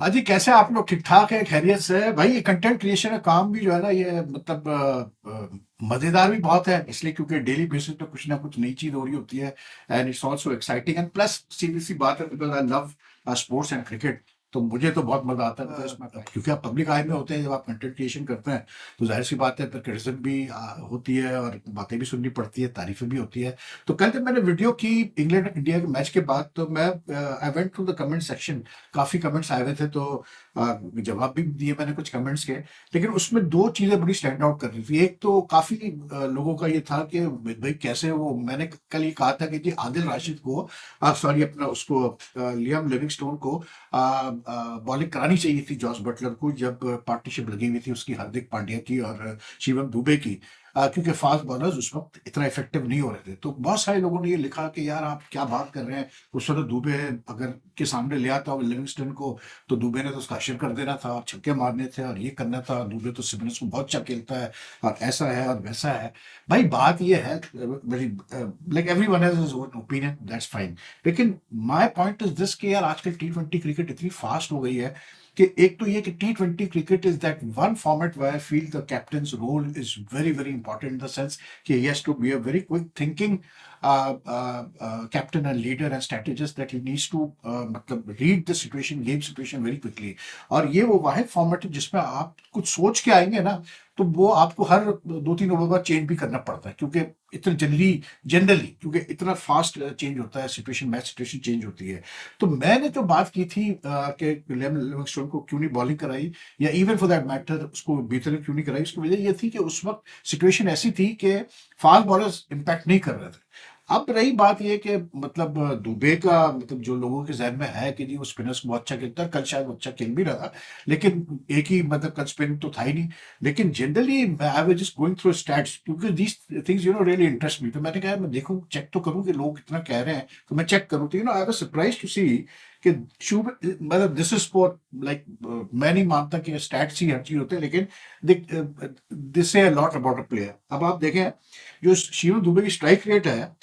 हाँ जी, कैसे आप लोग? ठीक ठाक है, खैरियत से है भाई। ये कंटेंट क्रिएशन का काम भी जो है ना, ये मतलब मजेदार भी बहुत है, इसलिए क्योंकि डेली बेसिस पे कुछ ना कुछ नई चीज हो रही होती है। And it's also exciting and plus सीधी सी बात है, because I love sports and cricket. तो मुझे तो बहुत मजा आता है because क्योंकि आप पब्लिक आई में होते हैं, जब आप कंटेंट क्रिएशन करते हैं तो जाहिर सी बात है, फिर क्रिटिसिज्म भी होती है और बातें भी सुननी पड़ती है, तारीफें भी होती है। तो कल जब मैंने वीडियो की इंग्लैंड इंडिया के मैच के बाद, तो मैं I went to the comment section. काफी कमेंट्स आए हुए थे, तो जवाब भी दिए मैंने कुछ कमेंट्स के। लेकिन उसमें दो चीजें बड़ी स्टैंड आउट कर रही थी। एक तो काफी लोगों का ये था कि भाई कैसे वो, मैंने कल ये कहा था कि जी आदिल राशिद को, सॉरी अपना उसको लियाम लिविंगस्टोन को बॉलिंग करानी चाहिए थी जॉस बटलर को, जब पार्टनरशिप लगी हुई थी उसकी हार्दिक पांड्या की और शिवम दुबे की। क्योंकि फास्ट बॉलर्स उस वक्त इतना इफेक्टिव नहीं हो रहे थे। तो बहुत सारे लोगों ने ये लिखा कि यार आप क्या बात कर रहे हैं, उस वक्त दुबे अगर के सामने ले आता लिविंगस्टन को, तो दुबे ने तो उसका अशर कर देना था और छक्के मारने थे और ये करना था। दुबे तो स्पिनर्स को बहुत अच्छा खेलता है और ऐसा है और वैसा है। भाई बात ये है, मेरी like everyone has his own opinion, that's fine. लेकिन माय पॉइंट इज दिस कि यार आजकल टी20 क्रिकेट इतनी फास्ट हो गई है कि एक तो ये कि टी20 cricket is that one format where I feel the captain's role is very very important in the sense कि he has to be a very quick thinking captain and leader and strategist, that he needs to मतलब read the situation, game situation very quickly. और ये वो वाहिद format है जिसमें आप कुछ सोच के आएंगे ना, तो वो आपको हर 2-3 ओवर बाद चेंज भी करना पड़ता है, क्योंकि इतना जल्दी जनरली, क्योंकि इतना फास्ट चेंज होता है सिचुएशन, मैच सिचुएशन चेंज होती है। तो मैंने जो बात की थी कि लियाम लिविंगस्टोन को क्यों नहीं बॉलिंग कराई, या इवन फॉर दैट मैटर उसको बीतल क्यों नहीं कराई, उसकी वजह ये थी कि उस वक्त सिचुएशन ऐसी थी कि फास्ट बॉलर्स इम्पैक्ट नहीं कर रहे थे। अब रही बात ये कि मतलब दुबे का मतलब जो लोगों के जहन में है कि जी वो स्पिनर्स को बहुत अच्छा खेलता है, कल शायद वो अच्छा खेल भी रहा था, लेकिन एक ही मतलब कल स्पिन तो था ही नहीं। लेकिन generally I was just going through stats क्योंकि these things really interest me. तो मैंने कहा मैं देखूं, चेक तो करूं कि लोग कितना कह रहे हैं, तो मैं चेक करूं। तो आई वाज सरप्राइज्ड टू सी कि शुभ मतलब दिस इज स्पोर्ट, लाइक मैं नहीं मानता कि स्टैट्स ही हर चीज होते हैं, लेकिन दिस से लॉट अबाउट अ प्लेयर। अब आप देखें जो शिवम दुबे की स्ट्राइक रेट है,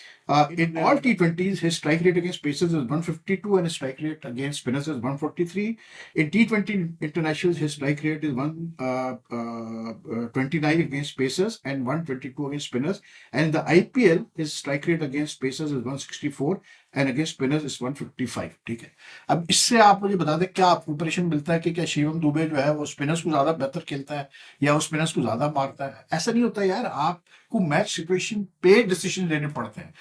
in all T20s, his strike rate against pacers is 152 and his strike rate against spinners is 143. In T20 internationals, his strike rate is 129 against pacers and 122 against spinners. And in the IPL, his strike rate against pacers is 164 and against spinners is 155. ठीक है। अब इससे आप मुझे बता दें क्या आपको इंप्रेशन मिलता है कि क्या शिवम दुबे जो है वो स्पिनर्स को ज्यादा बेहतर खेलता है या वो स्पिनर्स को ज्यादा मारता है? ऐसा नहीं होता यार, आपको मैच सिचुएशन पे डिसीजन लेने पड़ते हैं।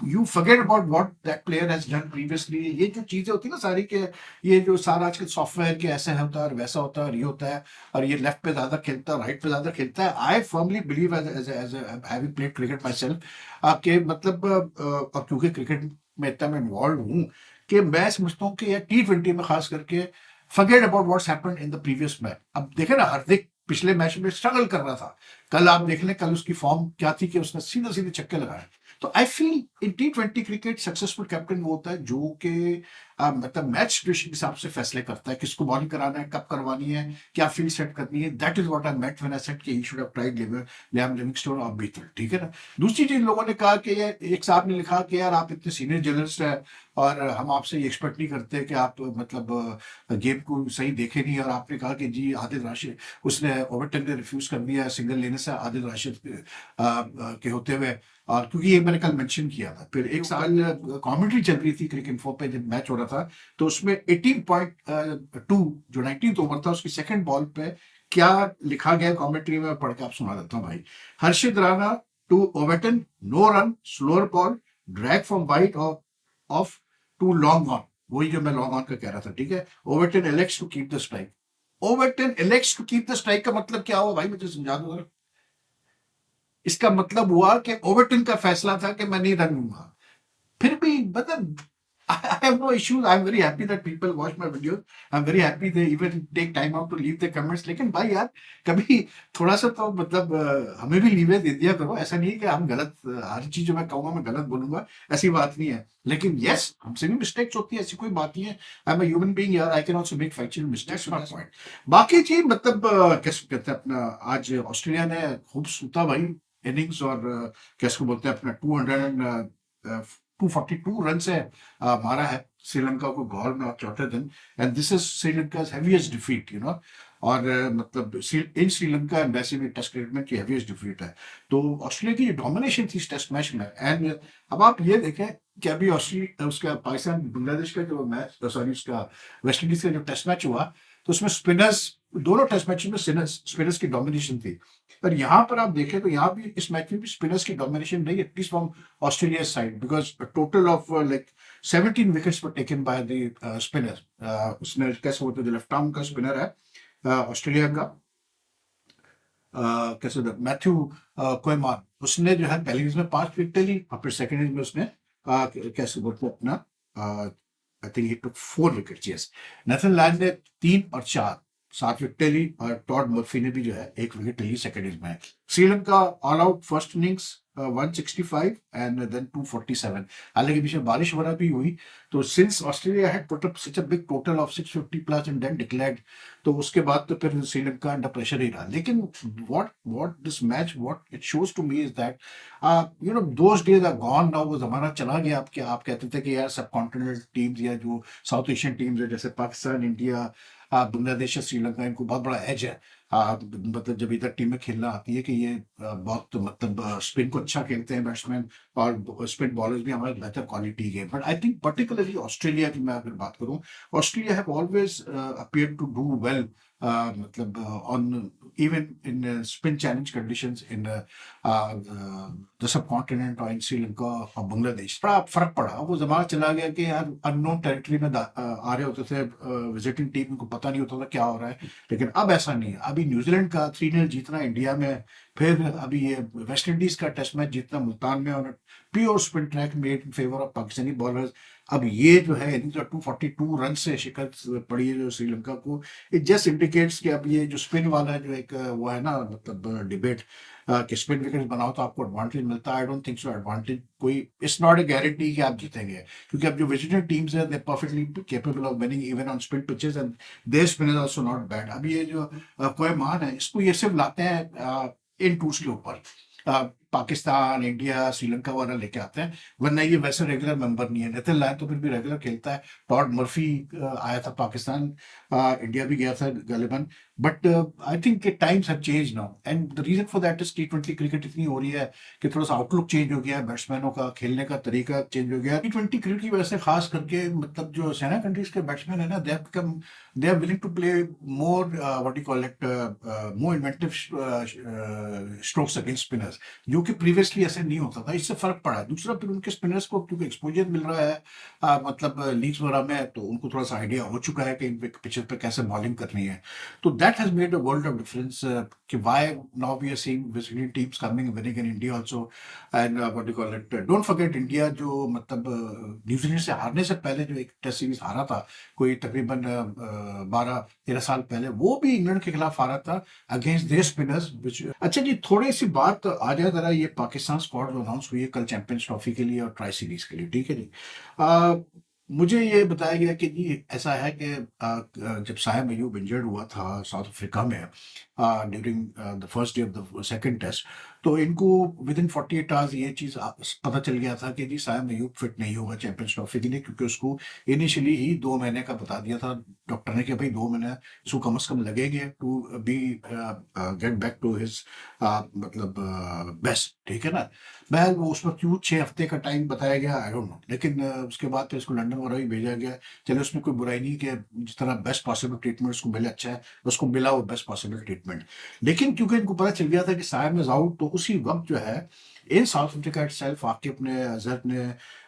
You forget about what that player has done previously. ये जो चीजें होती है ना सारी के, ये जो सारा आजकल सॉफ्टवेयर के ऐसा होता है और वैसा होता है और ये होता है, और ये लेफ्ट पे ज्यादा खेलता है, राइट पे ज्यादा खेलता है। I firmly believe as having played cricket myself कि मतलब और क्योंकि क्रिकेट में इतना मैं इन्वॉल्व हूँ कि मैं समझता हूँ कि यार T20 में खास करके forget about what's happened in the previous match. अब देखे ना, हार्दिक पिछले मैच में स्ट्रगल कर रहा था। कल आप देख लें, कल उसकी फॉर्म क्या थी कि उसने सीधे सीधे छक्के लगाए। तो I feel in T20 cricket successful captain वो होता है जो कि मतलब मैच सिचुएशन के हिसाब से फैसले करता है, किसको बॉलिंग कराना है, कब करवानी है, क्या फील्ड सेट करनी है। That is what I meant when I said कि he should have tried Liam Livingstone और बीटल। ठीक है ना। दूसरी चीज लोगों ने कहा कि ये एक साहब ने लिखा कि यार आप इतने सीनियर जर्नलिस्ट है और हम आपसे ये एक्सपेक्ट नहीं करते कि आप मतलब गेम को सही देखे नहीं। और आपने कहा कि जी आदिल राशिद, उसने ओवरटन ने रिफ्यूज कर दिया सिंगल लेने से आदिल राशिद के होते हुए। और क्योंकि ये मैंने कल मेंशन किया था, फिर एक साल कमेंट्री चल रही थी क्रिकेट इन्फो पे जब मैच हो रहा था, तो उसमें 18.2 जो 19th ओवर था उसकी सेकंड बॉल पे क्या लिखा गया कमेंट्री में, पढ़ के आप सुना देता हूँ भाई। Harshit Rana to Overton, no run, slower ball, drag from wide off to long on. वही जो मैं लॉन्ग ऑन का कह रहा था। ठीक है। Overton elects to keep the strike. Overton elects to keep the strike का मतलब क्या हुआ भाई, मुझे समझा दो। इसका मतलब हुआ कि ओवरटन का फैसला था कि मैं नहीं रन लूंगा। फिर भी मतलब I have no issues. I'm very happy that people watch my videos. I'm very happy they even take time out to leave their comments. लेकिन भाई यार कभी थोड़ा सा तो मतलब हमें भी लीवे दे दिया करो। ऐसा नहीं है कि हम गलत हर चीज जो मैं कहूंगा मैं गलत बोलूंगा, ऐसी बात नहीं है। लेकिन यस, हमसे भी मिस्टेक्स होती है, ऐसी कोई बात नहीं है। I am a human being यार, I can also make factual mistakes, not point. बाकी चीज मतलब कैसे कहते हैं अपना, आज ऑस्ट्रेलिया ने खूब सूता भाई इनिंग्स, और कैसे बोलते हैं अपना 242 रन से मारा है श्रीलंका को गौर में और चौथे दिन, and this is Sri Lanka heaviest defeat, you know. और मतलब इन श्रीलंका एंड वैसे भी टेस्ट क्रिकेट में की हैवीएस्ट डिफीट है। तो ऑस्ट्रेलिया की जो डोमिनेशन थी इस टेस्ट मैच में, एंड अब आप ये देखें कि अभी ऑस्ट्रेलिया उसका पाकिस्तान बांग्लादेश का जो मैच, सॉरी उसका वेस्ट इंडीज का जो टेस्ट मैच हुआ, तो उसमें स्पिनर्स, दोनों टेस्ट मैच में स्पिनर्स की डोमिनेशन थी। पर यहाँ पर आप देखें तो यहाँ भी इस मैच में भी स्पिनर्स की डोमिनेशन रही, at least from Australia side, because total of like 17 wickets were taken by the spinner. उसने कैसे बोलते हैं, जो लेफ्ट आर्म का स्पिनर है ऑस्ट्रेलिया का, कैसे मैथ्यू कोएमान, उसने जो है पहली इनिंग्स में 5 विकेट ली, और फिर सेकंड इनिंग्स में उसने कैसे बोलते हैं अपना, I think he took 4 wicket. Yes, Nathan land ने 3 और 4 7 विकेट ली, और टॉड मर्फी ने भी जो है 1 विकेट ली सेकंड इनिंग्स में। Sri Lanka all out first innings 165 and then 247। हालांकि बीच में बारिश वगैरह भी हुई, तो since Australia had put up such a big total of 650 plus and then declared, तो उसके बाद तो फिर श्रीलंका अंडर प्रेशर ही रहा। लेकिन what this match, what it shows to me is that you know those days are gone now. वो जमाना चला गया। आप कहते थे कि यार सब कॉन्टिनेंटल टीम्स या जो साउथ एशियन टीम्स है, जैसे पाकिस्तान, इंडिया, बांग्लादेश, श्रीलंका, इनको बहुत बड़ा एज है। मतलब जब इधर टीम में खेलना आती है कि ये बहुत मतलब स्पिन को अच्छा खेलते हैं बैट्समैन, और स्पिन बॉलर्स भी हमारे बेहतर क्वालिटी के। But I think particularly Australia की मैं अगर बात करूं, Australia have always appear to do well, मतलब on even in spin challenge conditions in the subcontinent और इन श्रीलंका और बांग्लादेश। बड़ा फर्क पड़ा। वो जमाना चला गया कि यार अननोन टेरिटरी में आ रहे होते थे विजिटिंग टीम, को पता नहीं होता था क्या हो रहा है। लेकिन अब ऐसा नहीं है। अभी न्यूजीलैंड का 3-0 जीतना इंडिया में, फिर अभी ये वेस्ट इंडीज का टेस्ट मैच जीतना मुल्तान में, और pure spin track made in favour of Pakistani bowlers. अब ये जो है 242 रन से शिकस्त पड़ी है जो श्रीलंका को, इट जस्ट इंडिकेट्स कि अब ये जो स्पिन वाला जो एक वो है ना, मतलब डिबेट कि स्पिन विकेट बनाओ तो आपको एडवांटेज मिलता है, I don't think so. Advantage कोई, इट्स नॉट ए गारंटी कि आप जीतेंगे, क्योंकि अब जो विजिटिंग टीम्स है they perfectly capable of winning even on spin pitches, and their spin is also not bad. अब ये जो कोएमान है, इसको ये सिर्फ लाते हैं इन टूर्स के ऊपर, पाकिस्तान, इंडिया, श्रीलंका वगैरह लेके आते हैं, वरना ये वैसे रेगुलर मेंबर नहीं है। नितिन लायन तो फिर भी रेगुलर खेलता है। टॉड मर्फी आया था पाकिस्तान, इंडिया भी गया था गालिबन। But I think times have change now, and the reason for that is T20 cricket इतनी हो रही है कि थोड़ा सा आउटलुक चेंज हो गया है, बैट्समैनों का खेलने का तरीका चेंज हो गया है। T20 क्रिकेट की वजह से खास करके, मतलब जो सेना कंट्रीज के बैट्समैन है ना, they are willing to play more what you call it, more inventive strokes against spinners, जो कि प्रीवियसली ऐसे नहीं होता था। इससे फर्क पड़ा है। दूसरा, फिर उनके स्पिनर्स को क्योंकि एक्सपोजर मिल रहा है मतलब लीग्स वगैरह में, तो उनको थोड़ा सा आइडिया हो चुका है कि इन पिचेस पे कैसे बॉलिंग करनी है। तो that has made a world of difference कि why now we are seeing visiting teams coming winning in India also, and what you call it, don't forget India जो मतलब न्यूजीलैंड से हारने से पहले जो एक टेस्ट सीरीज हारा था, कोई तकरीबन 12-13 साल पहले, वो भी इंग्लैंड के खिलाफ हारा था अगेंस्ट देयर स्पिनर्स। अच्छा जी, थोड़ी सी बात आ जाए जरा ये पाकिस्तान स्क्वाड जो अनाउंस हुई है कल चैंपियंस ट्रॉफी के लिए और ट्राई सीरीज के लिए, ठीक है जी। आ, मुझे ये बताया गया कि जी ऐसा है कि जब सायम अयूब इंजर्ड हुआ था साउथ अफ्रीका में during the first day of the second test, तो इनको विद इन 48 आवर्स ये चीज़ पता चल गया था कि जी सायम अयूब फिट नहीं होगा चैंपियंस ट्रॉफी के लिए, क्योंकि उसको इनिशियली ही 2 महीने का बता दिया था डॉक्टर ने कि भाई 2 महीने इसको कम से कम लगेंगे to be get back to his मतलब बेस्ट, ठीक है ना। मैं वो उसमें क्यों 6 हफ्ते का टाइम बताया गया, आई डोंट नो। लेकिन उसके बाद फिर इसको लंदन वगैरह भी भेजा गया। चलो, उसमें कोई बुराई नहीं कि जिस तरह बेस्ट पॉसिबल ट्रीटमेंट उसको मिले, अच्छा है, उसको मिला वो बेस्ट पॉसिबल ट्रीटमेंट। लेकिन क्योंकि इनको पता चल गया था कि सायम इज आउट, तो उसी वक्त जो है इन साउथ अफ्रीका इटसेल्फ आके अपने अजहर ने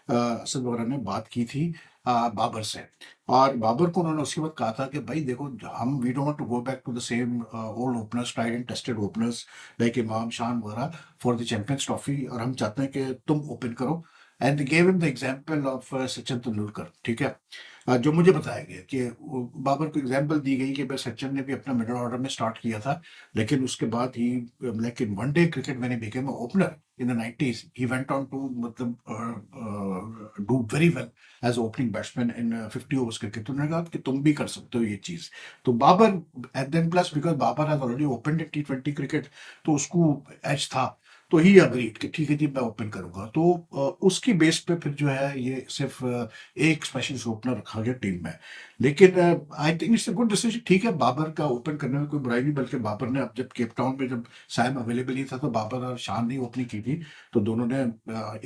असद वगैरह ने बात की थी बाबर से, और बाबर को उन्होंने उसके बाद कहा था कि भाई देखो, हम we don't want to go back to the same old openers, tried and tested openers like Imam Shan वगैरह फॉर द चैंपियंस ट्रॉफी, और हम चाहते हैं कि तुम ओपन करो। And give him the example of Sachin Tendulkar, ठीक है। जो मुझे बताया गया कि बाबर को एग्जांपल दी गई कि भाई सचिन ने भी अपना मिडिल ऑर्डर में स्टार्ट किया था, लेकिन उसके बाद ही like in one day cricket when he became a opener in the 90s, he went on to मतलब do very well as opening batsman in 50 overs cricket. तो उन्होंने कहा कि तुम भी कर सकते हो ये चीज। तो Babar at then plus because Babar has already opened T20 cricket, तो उसको एज था। तो ही अग्रीड कि ठीक है जी मैं ओपन करूंगा। तो उसकी बेस पे फिर जो है ये सिर्फ एक स्पेशलिस्ट ओपनर रखा गया टीम में। लेकिन I think it's a good decision. ठीक है, बाबर का ओपन करने में कोई बुराई नहीं, बल्कि बाबर ने अब जब केप टाउन में जब साइम अवेलेबल नहीं था तो बाबर और शान ने ओपनिंग की थी, तो दोनों ने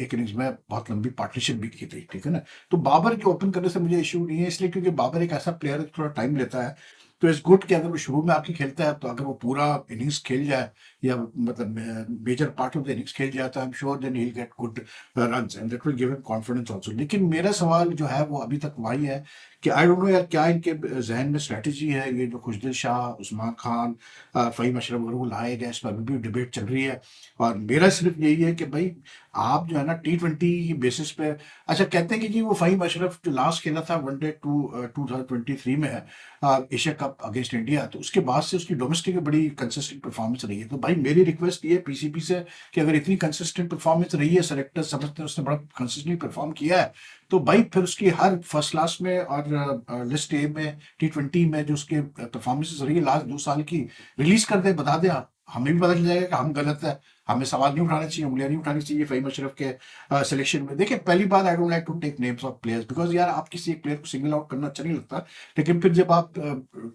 एक इनिंग्स में बहुत लंबी पार्टनरशिप भी की थी, ठीक है ना। तो बाबर के ओपन करने से मुझे इशू नहीं है, इसलिए क्योंकि बाबर एक ऐसा प्लेयर है थोड़ा टाइम लेता है। तो इट्स गुड कि अगर वो शुरू में आके खेलता है, तो अगर वो पूरा इनिंग्स खेल जाए या मतलब major part of the innings खेल जाए, तो I am sure then he will get good runs and that will give him confidence also. लेकिन मेरा सवाल जो है वो अभी तक वही है कि आई डोंट नो यार क्या इनके जहन में स्ट्रेटजी है। ये जो खुशदिल शाह, उस्मान खान, फ़हीम अशरफ अगर वो लाए गए, इस पर अभी भी डिबेट चल रही है। और मेरा सिर्फ यही है कि भाई आप जो है ना T20 की बेसिस पे, अच्छा कहते हैं कि जी वो फ़हीम अशरफ जो लास्ट खेला था वनडे 2023 में है एशिया कप अगेंस्ट इंडिया, तो उसके बाद से उसकी डोमेस्टिक में बड़ी कंसिस्टेंट परफॉर्मेंस रही है। तो भाई मेरी रिक्वेस्ट ये है पीसीबी से कि अगर इतनी कंसिस्टेंट परफॉर्मेंस रही है, सेलेक्टर समझते हैं उसने बड़ा कंसिस्टेंटली परफॉर्म किया है, तो भाई फिर उसकी हर फर्स्ट क्लास में और लिस्ट ए में T20 में जो उसके परफॉर्मेंसेस रही है लास्ट 2 साल की, रिलीज कर दे, बता दे। हमें भी पता चल जाएगा कि हम गलत है, हमें सवाल नहीं उठाने चाहिए, उंगलियां नहीं उठानी चाहिए फ़हीम अशरफ के सिलेक्शन में। देखिए पहली बात, I don't like to take names of players because यार आप किसी एक प्लेयर को सिंगल आउट करना अच्छा नहीं लगता। लेकिन फिर जब आप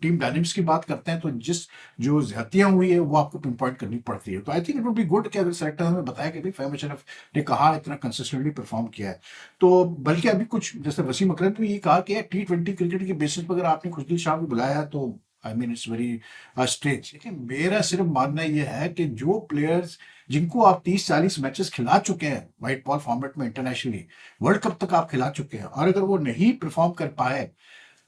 टीम डायनेमिक्स की बात करते हैं, तो जिस जो ज्यादतियां हुई है वो आपको पिन पॉइंट करनी पड़ती है। तो I think it would be good कि अगर सेलेक्टर हमें बताया कि भाई फ़हीम अशरफ ने कहा इतना कंसिस्टेंटली परफॉर्म किया है, तो बल्कि अभी कुछ जैसे वसीम अकरम ने ये कहा कि यार T20 क्रिकेट के बेसिस पर अगर आपने खुशदिल शाह को बुलाया, तो I mean it's very strange. लेकिन मेरा सिर्फ मानना यह है कि जो प्लेयर्स जिनको आप 30-40 मैचेस खिला चुके हैं व्हाइट बॉल फॉर्मेट में इंटरनेशनली, वर्ल्ड कप तक आप खिला चुके हैं, और अगर वो नहीं परफॉर्म कर पाए,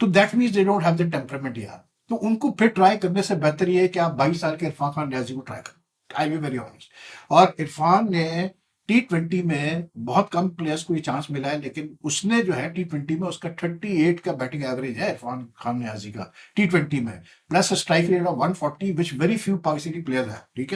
तो that means they don't have the temperament यार। तो उनको फिर ट्राई करने से बेहतर ये है कि आप 22 साल के इरफान खान न्याजी को ट्राई करें। आई बी वेरी ऑनेस्ट। और इरफान ने T20 में बहुत कम प्लेयर्स को ये चांस मिला है, लेकिन उसने जो है T20 में उसका 38 का बैटिंग एवरेज है इरफान खान न्याजी का T20 में, plus strike rate of 140 which very few Pakistani player है। ठीक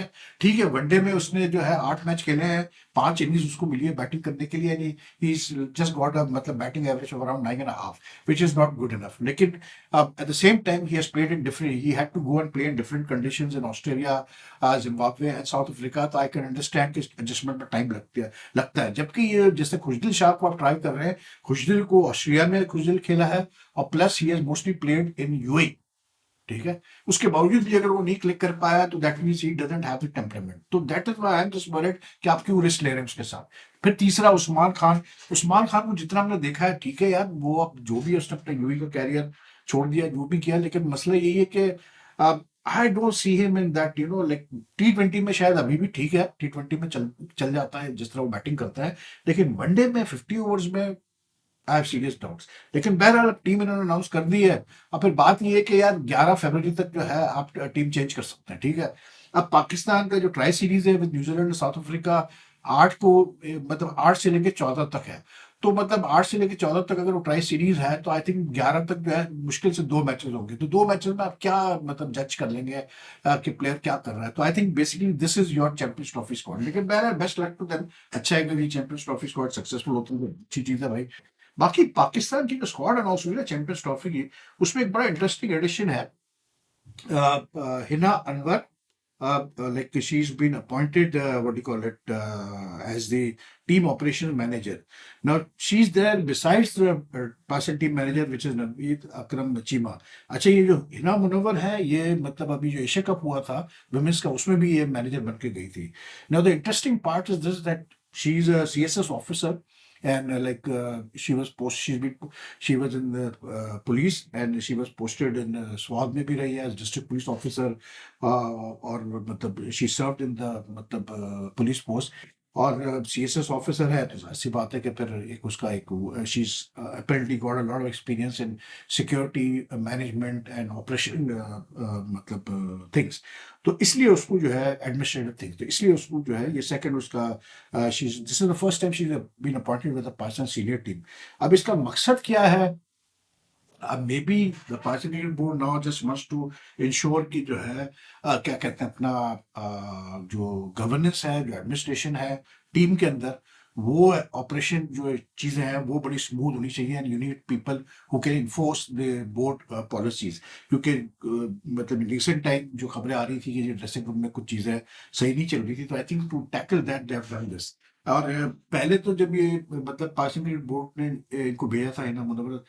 है, वनडे में उसने जो है 8 मैच खेले हैं, 5 इनिंग्स उसको मिली है बैटिंग करने के लिए, ही जस्ट गॉट अ मतलब batting average of around 9.5 which is not good enough. लेकिन at the same time he has played in different, he had to go and play in different conditions in Australia, Zimbabwe and South Africa. तो I can understand कि adjustment में time लगता है। जबकि ये जैसे खुशदिल शाह को आप ट्राई कर रहे हैं, खुशदिल को ऑस्ट्रेलिया में खुशदिल खेला है, और plus he has mostly played in UAE, ठीक है। उसके बावजूद भी अगर वो नहीं क्लिक कर पाया, तो that means he doesn't have the temperament. तो that is why I am just worried कि आप क्यों रिस्क ले रहे हैं उसके साथ। फिर तीसरा उस्मान खान, उस्मान खान को जितना हमने देखा है, ठीक है यार, वो अब जो भी उसने अपने यूएई का कैरियर छोड़ दिया, जो भी किया, लेकिन मसला यही है कि I don't see him in that like T20 में शायद अभी भी ठीक है, T20 में चल जाता है जिस तरह वो बैटिंग करता है, लेकिन वनडे में 50 ओवर्स में आई हैव सीरियस डाउट्स। लेकिन बहरहाल टीम इन्होंने अनाउंस कर दी है। अब फिर बात ये है कि यार 11 फरवरी तक जो है आप टीम चेंज कर सकते हैं, ठीक है। अब पाकिस्तान का जो ट्राई सीरीज है विद न्यूजीलैंड और साउथ अफ्रीका 8 को मतलब 8 से लेके 14 तक है। तो मतलब 8 से लेके 14 तक अगर वो ट्राई सीरीज है, तो आई थिंक 11 तक जो है मुश्किल से 2 मैचेस होंगे। तो 2 मैचेस में आप क्या मतलब जज कर लेंगे कि प्लेयर क्या कर रहा है। तो I think basically this is your champions trophy squad. लेकिन बहरहाल बेस्ट लक टू देम। अच्छा है कि चैंपियंस ट्रॉफी स्क्वाड सक्सेसफुल होती है, अच्छी चीज है भाई। बाकी पाकिस्तान की जो स्क्वाड अनाउंस हुई है चैंपियंस ट्रॉफी की, उसमें एक बड़ा इंटरेस्टिंग एडिशन है, Hina Anwar. Like she's been appointed, what do you call it, as the team operational manager. Now she's there besides the person team manager, which is Naveed Akram Chima. अच्छा, ये जो हिना मुनव्वर है, ये मतलब अभी जो एशिया कप हुआ था वुमेन्स का, उसमें भी ये मैनेजर बन के गई थी। Now the interesting part is this, that she's a CSS officer, and she was in the police, and she was posted in SWAT में भी रही है as district police officer, और मतलब she served in the मतलब police post, और CSS officer है, तो ऐसी बात है कि फिर एक उसका एक she apparently got a lot of experience in security management and operation मतलब थिंग्स। तो इसलिए उसको जो है एडमिनिस्ट्रेटिव थिंग्स, तो इसलिए उसको जो है ये सेकंड उसका this is the first time she been appointed with the Pakistan senior team. अब इसका मकसद क्या है? अब may be the Pakistan board now just wants to ensure कि जो है क्या कहते हैं अपना जो गवर्नेंस है, जो एडमिनिस्ट्रेशन है टीम के अंदर, वो ऑपरेशन जो चीजें हैं वो बड़ी स्मूथ होनी चाहिए, and you need people who can enforce the board policies. क्योंकि मतलब रिसेंट टाइम जो खबरें आ रही थी कि ड्रेसिंग रूम में कुछ चीजें सही नहीं चल रही थी, तो I think to tackle that they have done this. और पहले तो जब ये मतलब पाकिस्तान क्रिकेट बोर्ड ने इनको भेजा था इना मुनव्वर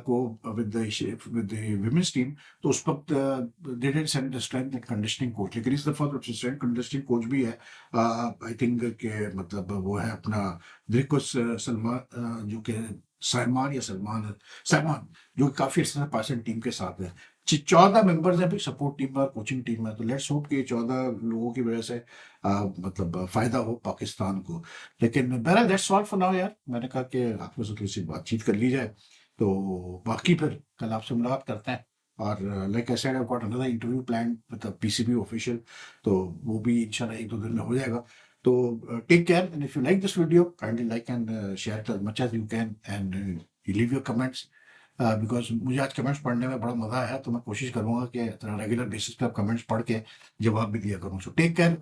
को विद द विमेंस टीम, तो उस वक्त they didn't send the strength and conditioning coach, लेकिन इस दफा तो स्ट्रेंथ कंडीशनिंग कोच भी है। आई थिंक के मतलब वो है अपना दिलकुश सलमान, जो कि सलमान या सलमान सलमान, जो कि काफी अच्छा पाकिस्तान टीम के साथ है। 14 मेंबर्स हैं, सपोर्ट टीम और कोचिंग टीम है, तो लेट्स होप कि 14 लोगों की वजह से मतलब फायदा हो पाकिस्तान को। लेकिन बहरहाल दैट्स ऑल फॉर नाउ यार, मैंने कहा कि आपको से थोड़ी सी बातचीत कर ली जाए। तो बाकी फिर कल आपसे मुलाकात करते हैं। और like I said I got another interview plan with PCB official, तो वो भी इंशाल्लाह 1-2 दिन में हो जाएगा। तो take care, and if you like this video kindly like and share as much as you can, and you leave your comments, because मुझे आज कमेंट्स पढ़ने में बड़ा मजा आया, तो मैं कोशिश करूंगा कि रेगुलर बेसिस पे आप कमेंट्स पढ़ के जवाब भी दिया करूँ। So take care.